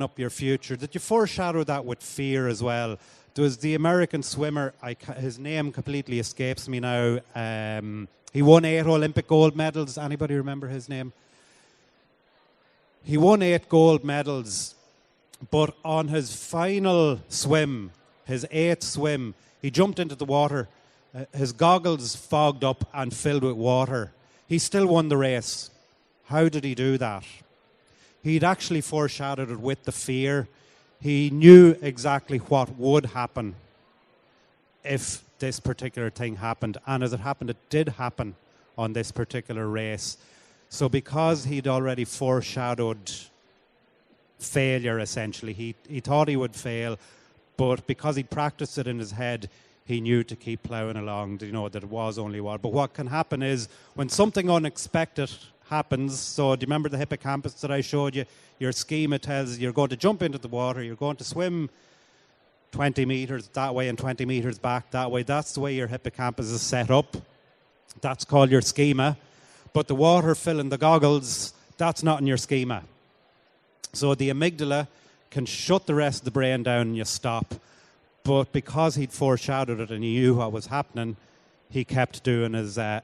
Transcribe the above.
up your future. Did you foreshadow that with fear as well? There was the American swimmer, his name completely escapes me now. He won 8 Olympic gold medals. Anybody remember his name? He won 8 gold medals, but on his final swim, his 8th swim, he jumped into the water. His goggles fogged up and filled with water. He still won the race. How did he do that? He'd actually foreshadowed it with the fear. He knew exactly what would happen if this particular thing happened. And as it happened, it did happen on this particular race. So because he'd already foreshadowed failure, essentially, he thought he would fail, but because he'd practiced it in his head, he knew to keep ploughing along, you know, that it was only water. But what can happen is when something unexpected happens, so do you remember the hippocampus that I showed you? Your schema tells you you're going to jump into the water, you're going to swim 20 meters that way and 20 meters back that way. That's the way your hippocampus is set up. That's called your schema. But the water filling the goggles, that's not in your schema. So the amygdala can shut the rest of the brain down and you stop. But because he'd foreshadowed it and he knew what was happening, he kept doing his